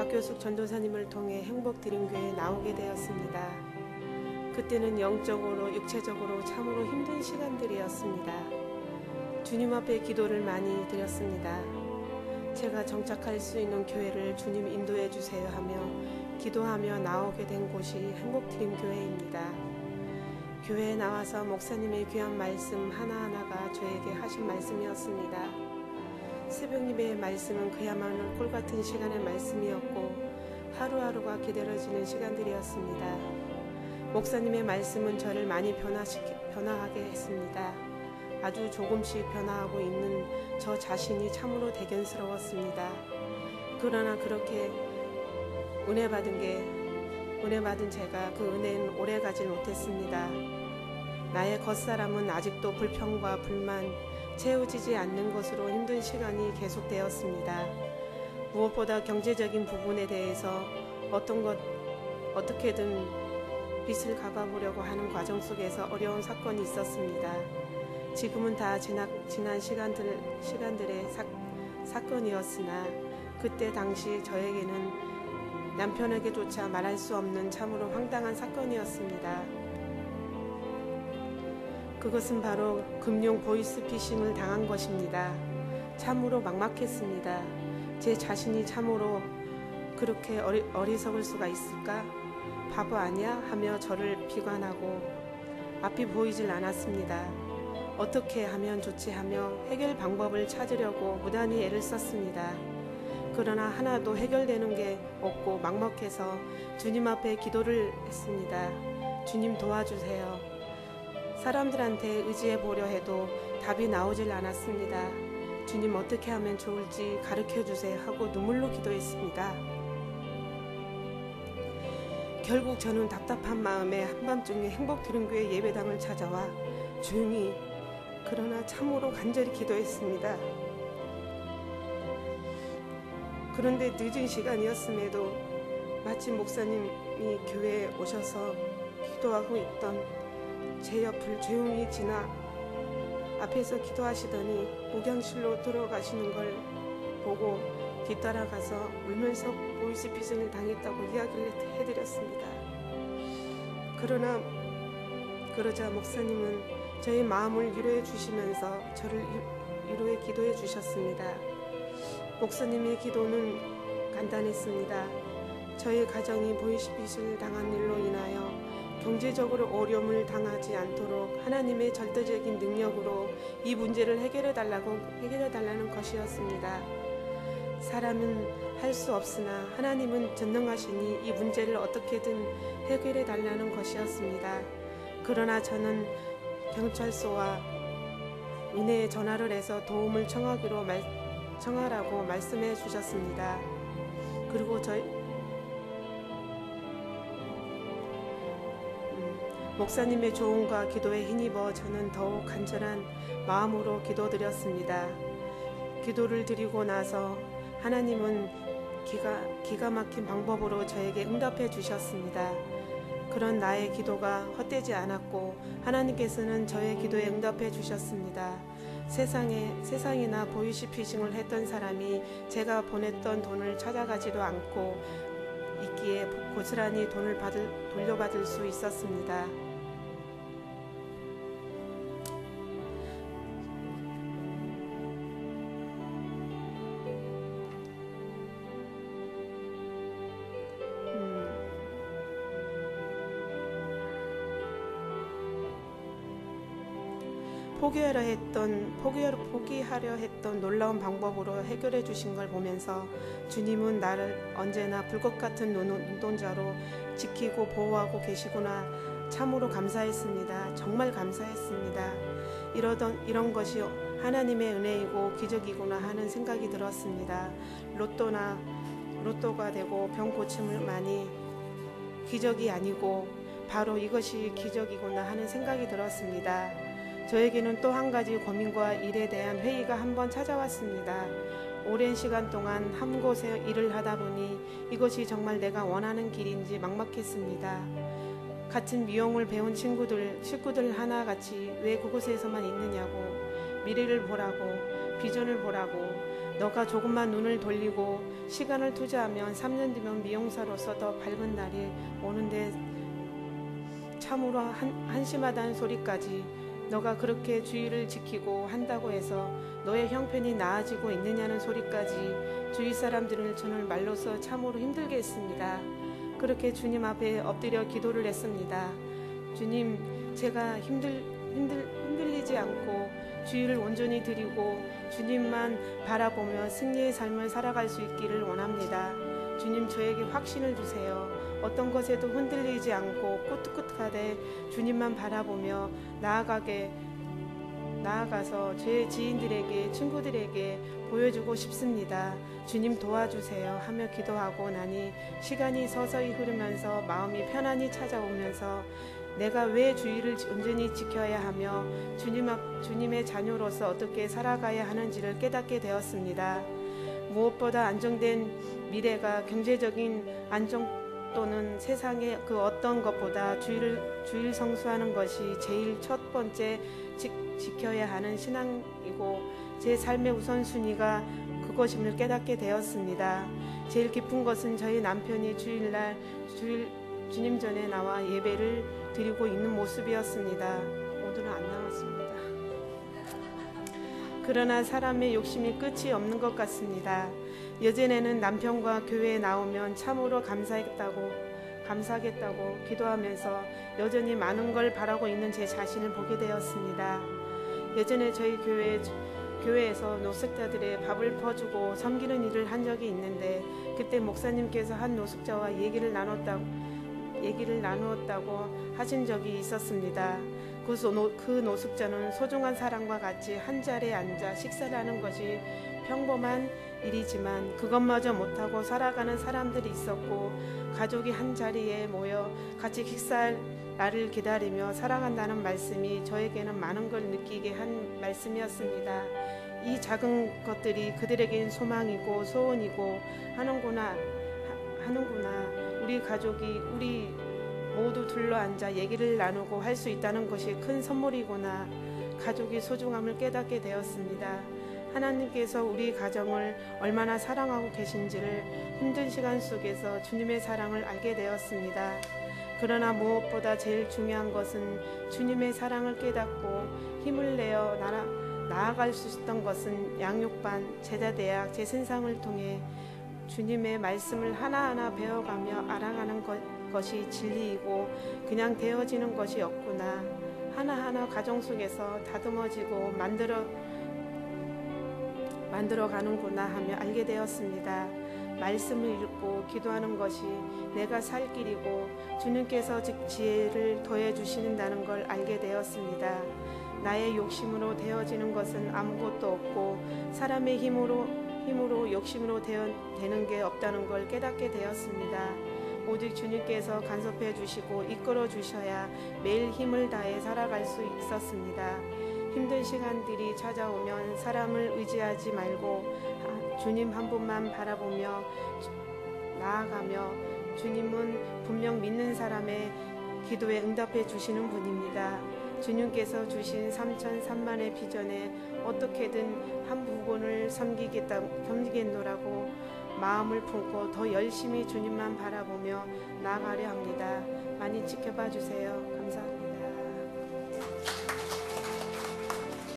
박교숙 전도사님을 통해 행복드림교회에 나오게 되었습니다. 그때는 영적으로 육체적으로 참으로 힘든 시간들이었습니다. 주님 앞에 기도를 많이 드렸습니다. 제가 정착할 수 있는 교회를 주님 인도해 주세요 하며 기도하며 나오게 된 곳이 행복드림교회입니다. 교회에 나와서 목사님의 귀한 말씀 하나하나가 저에게 하신 말씀이었습니다. 새벽 예배의 말씀은 그야말로 꿀같은 시간의 말씀이었고 하루하루가 기다려지는 시간들이었습니다. 목사님의 말씀은 저를 많이 변화하게 했습니다. 아주 조금씩 변화하고 있는 저 자신이 참으로 대견스러웠습니다. 그러나 그렇게 은혜 받은 제가 그 은혜는 오래 가질 못했습니다. 나의 겉사람은 아직도 불평과 불만, 채워지지 않는 것으로 힘든 시간이 계속되었습니다. 무엇보다 경제적인 부분에 대해서 어떻게든 빚을 갚아보려고 하는 과정 속에서 어려운 사건이 있었습니다. 지금은 다 지난 시간들의 사건이었으나 그때 당시 저에게는 남편에게조차 말할 수 없는 참으로 황당한 사건이었습니다. 그것은 바로 금융 보이스피싱을 당한 것입니다. 참으로 막막했습니다. 제 자신이 참으로 그렇게 어리석을 수가 있을까? 바보 아니야? 하며 저를 비관하고 앞이 보이질 않았습니다. 어떻게 하면 좋지 하며 해결 방법을 찾으려고 무단히 애를 썼습니다. 그러나 하나도 해결되는 게 없고 막막해서 주님 앞에 기도를 했습니다. 주님 도와주세요. 사람들한테 의지해 보려 해도 답이 나오질 않았습니다. 주님 어떻게 하면 좋을지 가르쳐 주세요 하고 눈물로 기도했습니다. 결국 저는 답답한 마음에 한밤중에 행복드림교회 예배당을 찾아와 조용히 그러나 참으로 간절히 기도했습니다. 그런데 늦은 시간이었음에도 마침 목사님이 교회에 오셔서 기도하고 있던 제 옆을 조용히 지나 앞에서 기도하시더니 목양실로 들어가시는 걸 보고 뒤따라가서 울면서 보이스피싱을 당했다고 이야기를 해드렸습니다. 그러자 목사님은 저의 마음을 위로해 주시면서 저를 위로해 기도해 주셨습니다. 목사님의 기도는 간단했습니다. 저의 가정이 보이스피싱을 당한 일로 인하여 경제적으로 어려움을 당하지 않도록 하나님의 절대적인 능력으로 이 문제를 해결해 달라는 것이었습니다. 사람은 할 수 없으나 하나님은 전능하시니 이 문제를 어떻게든 해결해 달라는 것이었습니다. 그러나 저는 경찰서와 은혜에 전화를 해서 도움을 청하라고 말씀해 주셨습니다. 그리고 목사님의 조언과 기도에 힘입어 저는 더욱 간절한 마음으로 기도드렸습니다. 기도를 드리고 나서 하나님은 기가 막힌 방법으로 저에게 응답해 주셨습니다. 그런 나의 기도가 헛되지 않았고 하나님께서는 저의 기도에 응답해 주셨습니다. 세상이나 보이스피싱을 했던 사람이 제가 보냈던 돈을 찾아가지도 않고 있기에 고스란히 돈을 돌려받을 수 있었습니다. 포기하려 했던 놀라운 방법으로 해결해 주신 걸 보면서 주님은 나를 언제나 불꽃 같은 눈동자로 지키고 보호하고 계시구나 참으로 감사했습니다. 정말 감사했습니다. 이런 것이 하나님의 은혜이고 기적이구나 하는 생각이 들었습니다. 로또가 되고 병 고침을 많이 기적이 아니고 바로 이것이 기적이구나 하는 생각이 들었습니다. 저에게는 또 한 가지 고민과 일에 대한 회의가 한번 찾아왔습니다. 오랜 시간 동안 한 곳에 일을 하다 보니 이것이 정말 내가 원하는 길인지 막막했습니다. 같은 미용을 배운 식구들 하나같이 왜 그곳에서만 있느냐고, 미래를 보라고, 비전을 보라고, 너가 조금만 눈을 돌리고 시간을 투자하면 3년 뒤면 미용사로서 더 밝은 날이 오는데 참으로 한심하다는 소리까지 너가 그렇게 주의를 지키고 한다고 해서 너의 형편이 나아지고 있느냐는 소리까지 주위 사람들을 저는 말로써 참으로 힘들게 했습니다. 그렇게 주님 앞에 엎드려 기도를 했습니다. 주님, 제가 흔들리지 않고 주의를 온전히 드리고 주님만 바라보며 승리의 삶을 살아갈 수 있기를 원합니다. 주님, 저에게 확신을 주세요. 어떤 것에도 흔들리지 않고 꿋꿋하되 주님만 바라보며 나아가서 제 지인들에게, 친구들에게 보여주고 싶습니다. 주님 도와주세요 하며 기도하고 나니 시간이 서서히 흐르면서 마음이 편안히 찾아오면서 내가 왜 주의를 온전히 지켜야 하며 주님의 자녀로서 어떻게 살아가야 하는지를 깨닫게 되었습니다. 무엇보다 안정된 미래가 경제적인 안정 또는 세상의 그 어떤 것보다 주의를 성수하는 것이 제일 첫 번째 지켜야 하는 신앙이고 제 삶의 우선순위가 그것임을 깨닫게 되었습니다. 제일 기쁜 것은 저희 남편이 주일날 주님 전에 나와 예배를 드리고 있는 모습이었습니다. 오늘은 안 나왔습니다. 그러나 사람의 욕심이 끝이 없는 것 같습니다. 예전에는 남편과 교회에 나오면 참으로 감사하겠다고 기도하면서 여전히 많은 걸 바라고 있는 제 자신을 보게 되었습니다. 예전에 저희 교회에서 노숙자들의 밥을 퍼주고 섬기는 일을 한 적이 있는데 그때 목사님께서 한 노숙자와 얘기를 나누었다고 하신 적이 있었습니다. 그 노숙자는 소중한 사람과 같이 한 자리에 앉아 식사를 하는 것이 평범한 일이지만 그것마저 못하고 살아가는 사람들이 있었고 가족이 한 자리에 모여 같이 식사할 날을 기다리며 살아간다는 말씀이 저에게는 많은 걸 느끼게 한 말씀이었습니다. 이 작은 것들이 그들에겐 소망이고 소원이고 하는구나. 우리 가족이 우리 모두 둘러앉아 얘기를 나누고 할 수 있다는 것이 큰 선물이구나. 가족의 소중함을 깨닫게 되었습니다. 하나님께서 우리 가정을 얼마나 사랑하고 계신지를 힘든 시간 속에서 주님의 사랑을 알게 되었습니다. 그러나 무엇보다 제일 중요한 것은 주님의 사랑을 깨닫고 힘을 내어 나아갈 수 있었던 것은 양육반, 제자대학, 제신상을 통해 주님의 말씀을 하나하나 배워가며 알아가는 것이 진리이고 그냥 되어지는 것이 없구나. 하나하나 가정 속에서 다듬어지고 만들어가는구나 하며 알게 되었습니다. 말씀을 읽고 기도하는 것이 내가 살 길이고 주님께서 즉 지혜를 더해 주신다는 걸 알게 되었습니다. 나의 욕심으로 되어지는 것은 아무것도 없고 사람의 힘으로 욕심으로 되는 게 없다는 걸 깨닫게 되었습니다. 오직 주님께서 간섭해 주시고 이끌어 주셔야 매일 힘을 다해 살아갈 수 있었습니다. 힘든 시간들이 찾아오면 사람을 의지하지 말고 주님 한 분만 바라보며 나아가며 주님은 분명 믿는 사람의 기도에 응답해 주시는 분입니다. 주님께서 주신 3,3만의 비전에 어떻게든 한 부분을 섬기겠노라고 마음을 품고 더 열심히 주님만 바라보며 나아가려 합니다. 많이 지켜봐 주세요.